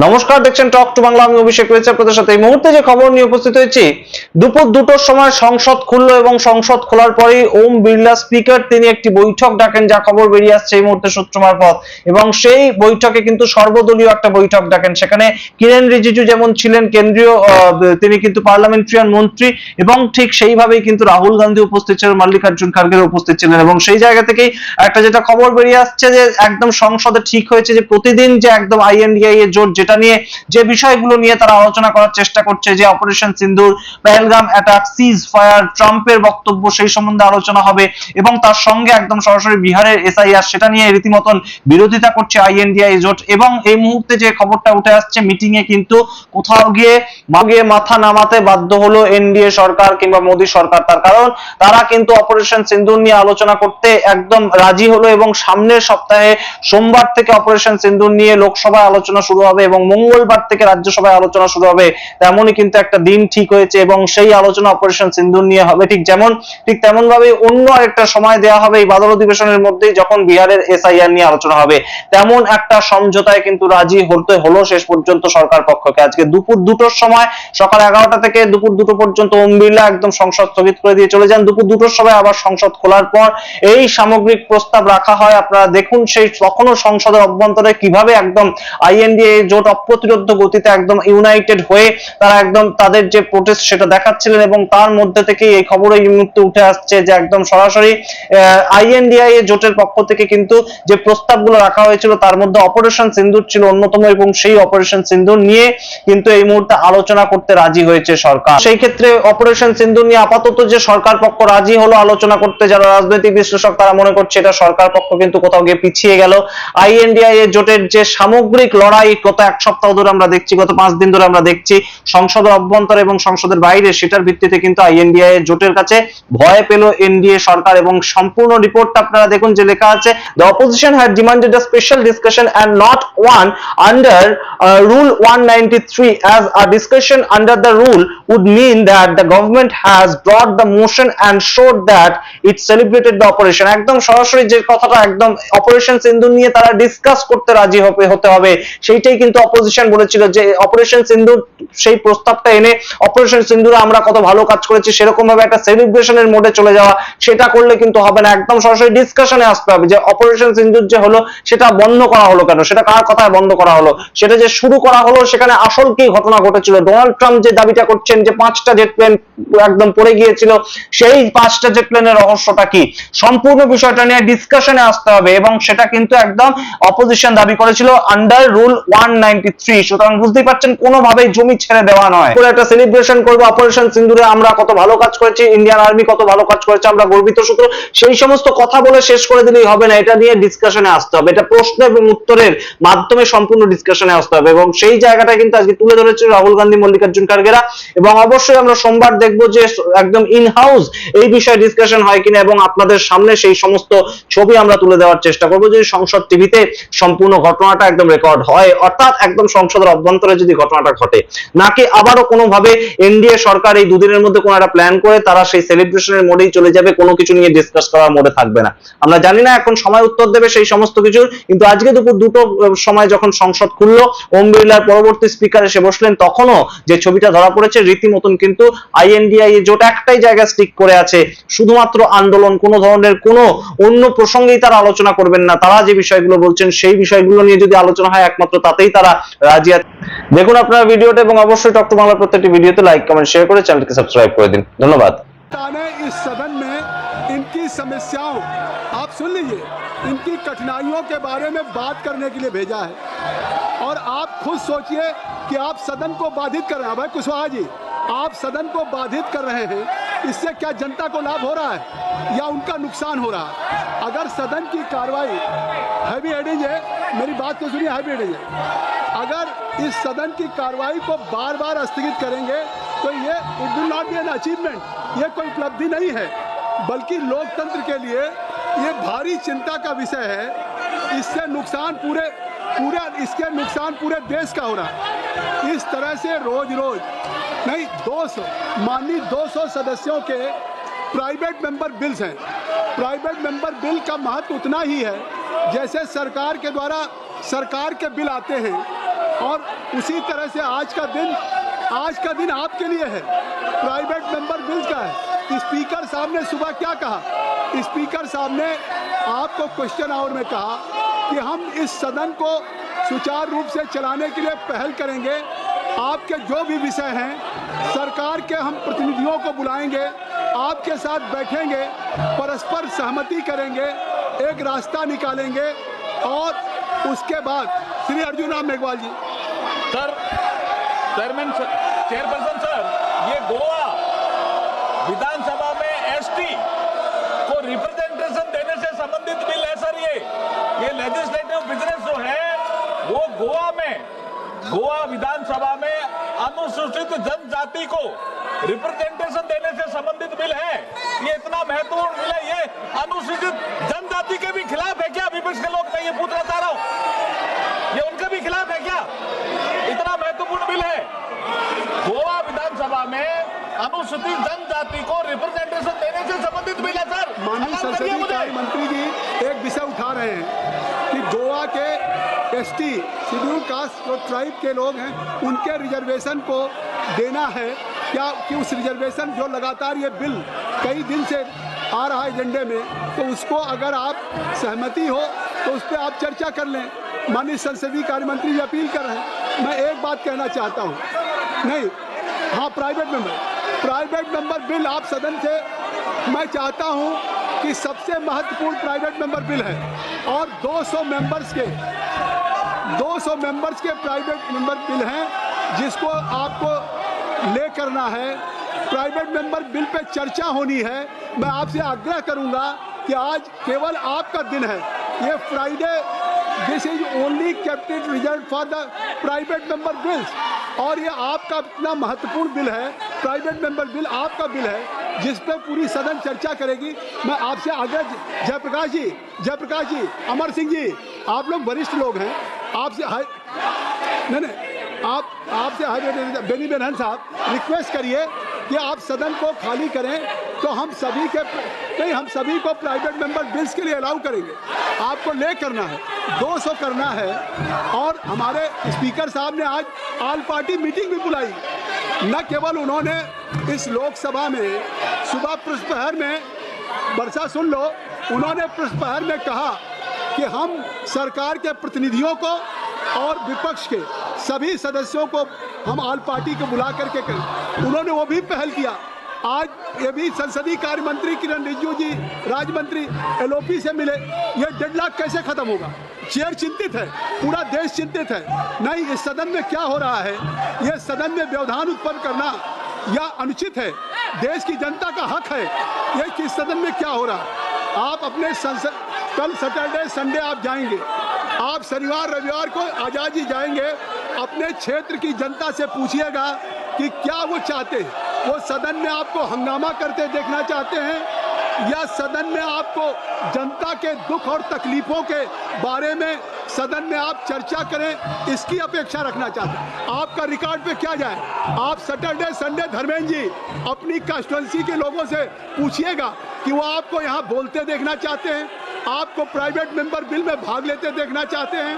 নমস্কার, দেখছেন talk to Bangla. আমি অভিষেক রয়েছে আপনাদের সাথে। এই মুহূর্তে যে খবর নিয়ে উপস্থিত হয়েছি, দুপুর 2টোর সময় সংসদ খুললো এবং সংসদ খোলার পরেই ওম বিড়লা স্পিকার তিনি একটি বৈঠক ডাকেন, যা খবর বেরিয়ে আসছে এই মুহূর্তে সূত্র মারফত। এবং সেই বৈঠকে কিন্তু সর্বদলীয় একটা বৈঠক ডাকেন। সেখানে কিরেন রিজিজু যেমন ছিলেন কেন্দ্রীয়, তিনি কিন্তু পার্লামেন্টারিয়ান মন্ত্রী, এবং ঠিক সেইভাবেই কিন্তু রাহুল গান্ধী উপস্থিত ছিলেন, মল্লিকার্জুন খার্গে উপস্থিত ছিলেন। এবং সেই জায়গা থেকেই একটা যেটা খবর বেরিয়ে আসছে যে একদম সংসদে ঠিক হয়েছে যে প্রতিদিন যে একদম আইএনডিআই এর জোট, যেটা নিয়ে যে বিষয়গুলো নিয়ে তারা আলোচনা করার চেষ্টা করছে, যে অপারেশন সিন্দুর, পেহেলগাম অ্যাটাক, সিজ ফায়ার, ট্রাম্পের বক্তব্য, সেই সম্বন্ধে আলোচনা হবে। এবং তার সঙ্গে একদম সরাসরি বিহারের এসআইআর, সেটা নিয়ে রীতিমতন বিরোধিতা করছে আইএনডিআই জোট। এবং এই মুহূর্তে যে খবরটা উঠে আসছে, মিটিং এ কিন্তু কোথাও গিয়ে মাথা নামাতে বাধ্য হলো এনডিএ সরকার কিংবা মোদী সরকার। তার কারণ তারা কিন্তু অপারেশন সিন্দুর নিয়ে আলোচনা করতে একদম রাজি হলো, এবং সামনের সপ্তাহে সোমবার থেকে অপারেশন সিন্দুর নিয়ে লোকসভায় আলোচনা শুরু হবে এবং মঙ্গলবার থেকে রাজ্যসভায় আলোচনা শুরু হবে। তেমনই কিন্তু একটা দিন ঠিক হয়েছে, এবং সেই আলোচনা অপারেশন সিন্দুর নিয়ে হবে। ঠিক তেমন ভাবে অন্য একটা সময় দেওয়া হবে এই বাদল অধিবেশনের মধ্যেই, যখন বিহারের এসআইআর নিয়ে আলোচনা হবে। তেমন একটা সমঝোতায় কিন্তু রাজি হতে হলো শেষ পর্যন্ত সরকার পক্ষকে। আজকে দুপুর 2টোর সময়, সকাল 11টা থেকে দুপুর 2টো পর্যন্ত ওম বিড়লা একদম সংসদ স্থগিত করে দিয়ে চলে যান। দুপুর 2টোর সময় আবার সংসদ খোলার পর এই সামগ্রিক প্রস্তাব রাখা হয়। আপনারা দেখুন সেই তখনও সংসদের অভ্যন্তরে কিভাবে একদম আইএনডিএ জোট অপ্রতিরোধ্য গতিতে একদম ইউনাইটেড হয়ে তারা একদম তাদের যে প্রোটেস্ট সেটা দেখাচ্ছিলেন। এবং তার মধ্যে থেকে এই খবর এই মুহূর্তে উঠে আসছে যে একদম সরাসরি আইএনডিআই জোটের পক্ষ থেকে কিন্তু যে প্রস্তাবগুলো রাখা হয়েছিল তার মধ্যে অপারেশন সিন্দুর ছিল অন্যতম, এবং সেই অপারেশন সিন্দুর নিয়ে কিন্তু এই মুহূর্তে আলোচনা করতে রাজি হয়েছে সরকার। সেই ক্ষেত্রে অপারেশন সিন্দুর নিয়ে আপাতত যে সরকার পক্ষ রাজি হলো আলোচনা করতে, যারা রাজনৈতিক বিশ্লেষক তারা মনে করছে এটা সরকার পক্ষ কিন্তু কোথাও গিয়ে পিছিয়ে গেল। আইএনডিআই জোটের যে সামগ্রিক লড়াই গত এক সপ্তাহ ধরে আমরা দেখছি, গত 5 দিন ধরে আমরা দেখছি সংসদের অভ্যন্তরে এবং সংসদের বাইরে, সেটার ভিত্তিতে কিন্তু আইএনডিআই জোটের কাছে ভয় পেল এনডিএ সরকার। এবং সম্পূর্ণ রিপোর্টটা আপনারা দেখুন, যে লেখা আছে, the opposition had demanded a special discussion and not one under rule 193, as a discussion under the rule would mean that the government has brought the motion and showed that it celebrated the operation। একদম সরাসরি যে কথাটা, একদম operation সিন্দুর নিয়ে তারা discuss করতে রাজি হতে হবে, সেইটাই কিন্তু অপোজিশন বলেছিল, যে অপারেশন সিন্দুর সেই প্রস্তাবটা এনে অপারেশন সিন্দুরে আমরা কত ভালো কাজ করেছি সেরকম ভাবে একটা সেলিব্রেশনের মোডে চলে যাওয়া, সেটা করলে কিন্তু হবে না। একদম সরাসরি ডিসকাশনে আসতে হবে যে অপারেশন সিন্দুর যে হলো সেটা বন্ধ করা হলো কেন, সেটা কার কথায় বন্ধ করা হলো, সেটা যে শুরু করা হলো সেখানে আসল কি ঘটনা ঘটেছিল। ডোনাল্ড ট্রাম্প যে দাবিটা করছেন যে 5টা জেট প্লেন একদম পড়ে গিয়েছিল, সেই 5টা জেট প্লেনের রহস্যটা কি, সম্পূর্ণ বিষয়টা নিয়ে ডিসকাশনে আসতে হবে। এবং সেটা কিন্তু একদম অপোজিশন দাবি করেছিল আন্ডার রুল 193। সুতরাং বুঝতেই পারছেন কোনোভাবেই জমি ছেড়ে দেওয়া নয়। পুরো একটা সেলিব্রেশন করবো অপারেশন সিন্দুরে, আমরা কত ভালো কাজ করেছি, ইন্ডিয়ান আর্মি কত ভালো কাজ করেছে, আমরা গর্বিত। সুতরাং সেই সমস্ত কথা বলে শেষ করে দিলেই হবে না, এটা নিয়ে ডিসকাশনে আসতে হবে। এটা প্রশ্ন এবং উত্তরের মাধ্যমে সম্পূর্ণ ডিসকাশনে আসতে হবে। এবং সেই জায়গাটা কিন্তু আজকে তুলে ধরেছিল রাহুল গান্ধী, মল্লিকার্জুন খার্গেরা। এবং অবশ্যই আমরা সোমবার দেখবো যে একদম ইন হাউস এই বিষয়ে ডিসকাশন হয় কিনা, এবং আপনাদের সামনে সেই সমস্ত ছবি আমরা তুলে দেওয়ার চেষ্টা করবো, যদি সংসদ টিভিতে সম্পূর্ণ ঘটনাটা একদম রেকর্ড হয়, অর্থাৎ একদম সংসদের অভ্যন্তরে যদি ঘটনাটা ঘটে, নাকি আবারও কোনোভাবে এনডিএ সরকার এই দুদিনের মধ্যে কোনো একটা প্ল্যান করে তারা সেই সেলিব্রেশনের মোডেই চলে যাবে, কোনো কিছু নিয়ে ডিসকাস করার মোডে থাকবে না। আমরা জানি না, এখন সময় উত্তর দেবে সেই সমস্ত কিছুর। কিন্তু আজকে দুপুর 2টো সময় যখন সংসদ খুললো, ওম বিড়লার পরবর্তী স্পিকার এসে বসলেন, তখনও যে ছবিটা ধরা পড়েছে রীতিমতন কিন্তু আইএনডিআই জোট একটাই জায়গায় স্টিক করে আছে, শুধুমাত্র আন্দোলন, কোনো ধরনের কোনো অন্য প্রসঙ্গেই তারা আলোচনা করবেন না। তারা যে বিষয়গুলো বলছেন সেই বিষয়গুলো নিয়ে যদি আলোচনা হয়, একমাত্র তাতেই তারা রাজি আছে। দেখুন আপনারা ভিডিওটা, এবং অবশ্যই টক টু বাংলার প্রত্যেকটি ভিডিওতে লাইক, কমেন্ট, শেয়ার করে চ্যানেলকে সাবস্ক্রাইব করে দিন। ধন্যবাদ। इस सदन में इनकी समस्याओं आप सुन लीजिए, इनकी कठिनाइयों के बारे में बात करने के लिए भेजा है। और आप खुद सोचिए कि आप सदन को बाधित कर रहे हैं। भाई कुशवाहा जी, आप सदन को बाधित कर रहे हैं, इससे क्या जनता को लाभ हो रहा है या उनका नुकसान हो रहा है? अगर सदन की कार्रवाई हैवी हेडिंग है, मेरी बात को सुनिए, हैवी हेडिंग है, अगर इस सदन की कार्रवाई को बार बार स्थगित करेंगे तो ये it will not be an achievement, ये कोई उपलब्धि नहीं है, बल्कि लोकतंत्र के लिए ये भारी चिंता का विषय है। इससे नुकसान इसके नुकसान पूरे देश का हो रहा है। इस तरह से रोज नहीं, 200 सदस्यों के प्राइवेट मेंबर बिल्स हैं। प्राइवेट मेंबर बिल का महत्व उतना ही है जैसे सरकार के द्वारा सरकार के बिल आते हैं, और उसी तरह से आज का दिन आपके लिए है, प्राइवेट मेंबर बिल का है। स्पीकर साहब ने सुबह क्या कहा? स्पीकर साहब ने आपको क्वेश्चन आवर में कहा कि हम इस सदन को सुचारू रूप से चलाने के लिए पहल करेंगे। आपके जो भी विषय हैं सरकार के हम प्रतिनिधियों को बुलाएंगे, आपके साथ बैठेंगे, परस्पर सहमति करेंगे, एक रास्ता निकालेंगे और उसके बाद श्री अर्जुन राम मेघवाल जी। सर, चेयरपर्सन सर, ये गोवा विधानसभा में एसटी को रिप्रेजेंटेशन देने से संबंधित बिल है सर। ये लेजिस्लेटिव बिजनेस जो है वो गोवा विधानसभा में अनुसूचित जनजाति को रिप्रेजेंटेशन देने से संबंधित बिल है। ये इतना महत्वपूर्ण बिल है, ये अनुसूचित जनजाति के भी खिलाफ है क्या? विपक्ष के लोग, मैं ये पूछना चाह रहा हूं, ये उनके भी खिलाफ है क्या? इतना महत्वपूर्ण बिल है। गोवा विधानसभा में अनुसूचित जनजाति को रिप्रेजेंटेशन देने से संबंधित बिल है सर। माननीय संसदीय कार्य मंत्री जी एक विषय उठा रहे हैं कि गोवा के एसटी शेड्यूल कास्ट और ट्राइब के लोग हैं, उनके रिजर्वेशन को देना है क्या? कि उस रिजर्वेशन जो लगातार ये बिल कई दिन से आ रहा है एजेंडे में, तो उसको अगर आप सहमति हो तो उस पर आप चर्चा कर लें। माननीय संसदीय कार्य मंत्री जी अपील कर रहे हैं। मैं एक बात कहना चाहता हूँ, नहीं, हाँ, प्राइवेट मेंबर बिल आप सदन से, मैं चाहता हूँ कि सबसे महत्वपूर्ण प्राइवेट मेंबर बिल है और 200 मेंबर्स के प्राइवेट मेंबर बिल हैं जिसको आपको ले करना है। प्राइवेट मेंबर बिल पे चर्चा होनी है। मैं आपसे आग्रह करूंगा कि आज केवल आपका दिन है, ये Friday, this is only kept reserve for the private member bills, और ये आपका इतना महत्वपूर्ण बिल है, प्राइवेट मेंबर बिल आपका बिल है जिस पे पूरी सदन चर्चा करेगी। मैं आपसे आग्रह, जयप्रकाश जी, अमर सिंह जी, आप लोग वरिष्ठ लोग हैं, आपसे आपसे बेनी बेनहन साहब रिक्वेस्ट करिए कि आप सदन को खाली करें, तो हम सभी को प्राइवेट मेंबर बिल्स के लिए अलाउ करेंगे। आपको ले करना है, 200 करना है। और हमारे स्पीकर साहब ने आज ऑल पार्टी मीटिंग भी बुलाई। न केवल उन्होंने इस लोकसभा में सुबह प्रश्नप्रहर में, वर्षा सुन लो, उन्होंने प्रश्नप्रहर में कहा कि हम सरकार के प्रतिनिधियों को और विपक्ष के सभी सदस्यों को हम ऑल पार्टी को बुला करके करें। उन्होंने वो भी पहल किया। आज ये भी संसदीय कार्य मंत्री किरण रिजिजू जी, राज्य मंत्री एलओपी से मिले। ये डेडलॉक कैसे खत्म होगा? चेयर चिंतित है, पूरा देश चिंतित है। नहीं, इस सदन में क्या हो रहा है? ये सदन में व्यवधान उत्पन्न करना या अनुचित है। देश की जनता का हक है ये कि इस सदन में क्या हो रहा है। आप अपने कल सैटरडे संडे आप जाएंगे, आप शनिवार रविवार को आजाद जी जाएंगे, अपने क्षेत्र की जनता से पूछिएगा कि क्या वो चाहते हैं। वो सदन में आपको हंगामा करते देखना चाहते हैं या सदन में आपको जनता के दुख और तकलीफों के बारे में सदन में आप चर्चा करें, इसकी अपेक्षा रखना चाहते हैं। आपका रिकॉर्ड पे क्या जाए? आप सैटरडे संडे धर्मेंद्र जी अपनी कंस्टिट्यूएंसी के लोगों से पूछिएगा कि वो आपको यहाँ बोलते देखना चाहते हैं, आपको प्राइवेट मेंबर बिल में भाग लेते देखना चाहते हैं,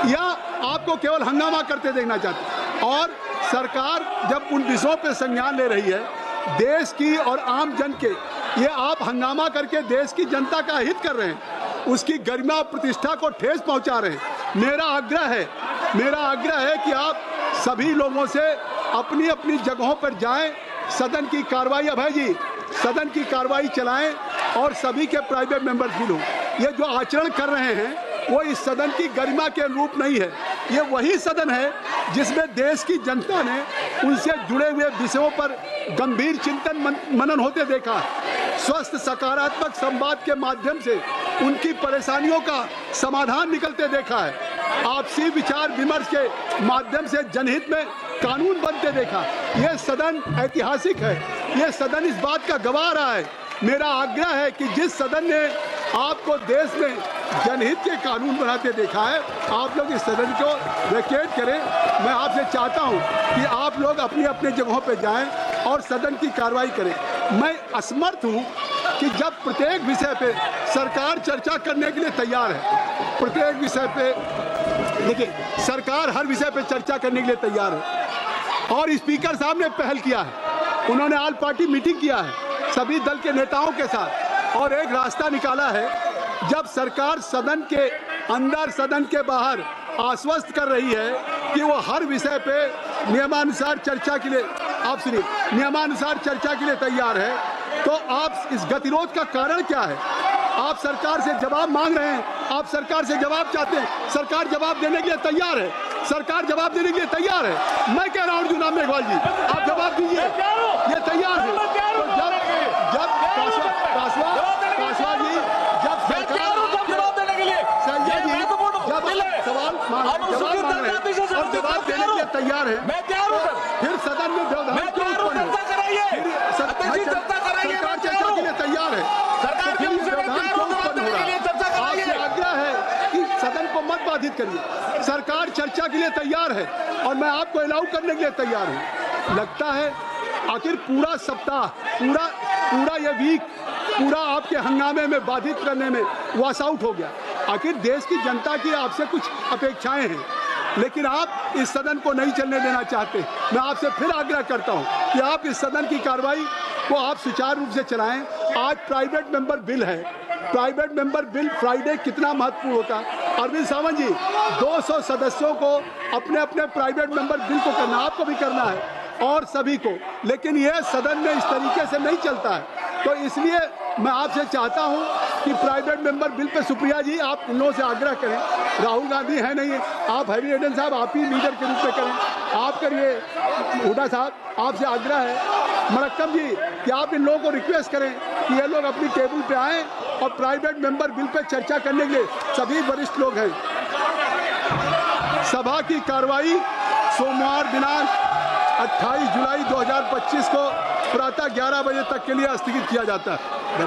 या आपको केवल हंगामा करते देखना चाहते हैं। और सरकार जब उन विषयों पर संज्ञान ले रही है, देश की और आम जन के, ये आप हंगामा करके देश की जनता का हित कर रहे हैं, उसकी गरिमा और प्रतिष्ठा को ठेस पहुंचा रहे हैं। मेरा आग्रह है कि आप सभी लोगों से अपनी अपनी जगहों पर जाएं, सदन की कार्रवाई, अभय जी, सदन की कार्रवाई चलाएं और सभी के प्राइवेट मेंबर बिल हो। ये जो आचरण कर रहे हैं वो इस सदन की गरिमा के अनुरूप नहीं है। ये वही सदन है जिसमें देश की जनता ने उनसे जुड़े हुए विषयों पर गंभीर चिंतन मनन होते देखा है। स्वस्थ सकारात्मक संवाद के माध्यम से उनकी परेशानियों का समाधान निकलते देखा है। आपसी विचार विमर्श के माध्यम से जनहित में कानून बनते देखा। यह सदन ऐतिहासिक है, यह सदन इस बात का गवाह रहा है। मेरा आग्रह है कि जिस सदन ने आपको देश में जनहित के कानून बनाते देखा है, आप लोग इस सदन को वैकेट करें। मैं आपसे चाहता हूं कि आप लोग अपनी अपनी जगहों पर जाएं और सदन की कार्रवाई करें। मैं असमर्थ हूं कि जब प्रत्येक विषय पे सरकार चर्चा करने के लिए तैयार है, प्रत्येक विषय पे देखिए, सरकार हर विषय पे चर्चा करने के लिए तैयार है और स्पीकर साहब ने पहल किया है। उन्होंने ऑल पार्टी मीटिंग किया है सभी दल के नेताओं के साथ और एक रास्ता निकाला है। जब सरकार सदन के अंदर सदन के बाहर आश्वस्त कर रही है कि वो हर विषय पे नियमानुसार चर्चा के लिए, आप सुनिए, नियमानुसार चर्चा के लिए तैयार है, तो आप इस गतिरोध का कारण क्या है? आप सरकार से जवाब मांग रहे हैं, आप सरकार से जवाब चाहते हैं, सरकार जवाब देने के लिए तैयार है, सरकार जवाब देने के लिए तैयार है। मैं कह रहा हूं जुनाब मेघवाल जी, आप जवाब दीजिए, ये तैयार है। तो जब कासवा जी, जब सरकार जवाब देने के लिए संजय जी जब सवाल मांग रहे हैं और जवाब देने के लिए तैयार है, मैं तैयार हूं सर, फिर सदन में व्यवधान मैं क्यों तैयार हूं, उत्पन्न चर्चा कराइए, अध्यक्ष जी चर्चा कराइए, सरकार मैं तैयार चर्चा हूं, के लिए तैयार है, सरकार के विषय में तैयार हूं, जवाब देने के लिए चर्चा आपसे कराइए। आग्रह है कि सदन को मत बाधित करिए। सरकार चर्चा के लिए तैयार है और मैं आपको अलाउ करने के लिए तैयार हूं। लगता है आखिर पूरा सप्ताह, पूरा ये वीक पूरा आपके हंगामे में बाधित करने में वॉश आउट हो गया। आखिर देश की जनता की आपसे कुछ अपेक्षाएं हैं, लेकिन आप इस सदन को नहीं चलने देना चाहते। मैं आपसे फिर आग्रह करता हूं कि आप इस सदन की कार्रवाई को आप सुचारू रूप से चलाएं। आज प्राइवेट मेंबर बिल है, प्राइवेट मेंबर बिल फ्राइडे कितना महत्वपूर्ण होता है। अरविंद सावंत जी, 200 सदस्यों को अपने अपने प्राइवेट मेंबर बिल को करना, आपको भी करना है और सभी को, लेकिन यह सदन में इस तरीके से नहीं चलता है। तो इसलिए मैं आपसे चाहता हूं कि private member bill pay Supriya जी आप इन लोगों से आग्रह करें, राहुल गांधी है नहीं है, आप हैवी एडन साहब आप ही लीडर के रूप में करें, आप करिए, हुड्डा साहब आपसे आग्रह है, मरक्कम जी कि आप इन लोगों को रिक्वेस्ट करें कि ये लोग अपनी टेबल पे आएँ और प्राइवेट मेंबर बिल पे चर्चा करने के लिए सभी वरिष्ठ लोग हैं। सभा की कार्रवाई सोमवार दिनांक 28 जुलाई 2025 को प्रातः 11 बजे तक के लिए स्थगित किया जाता है।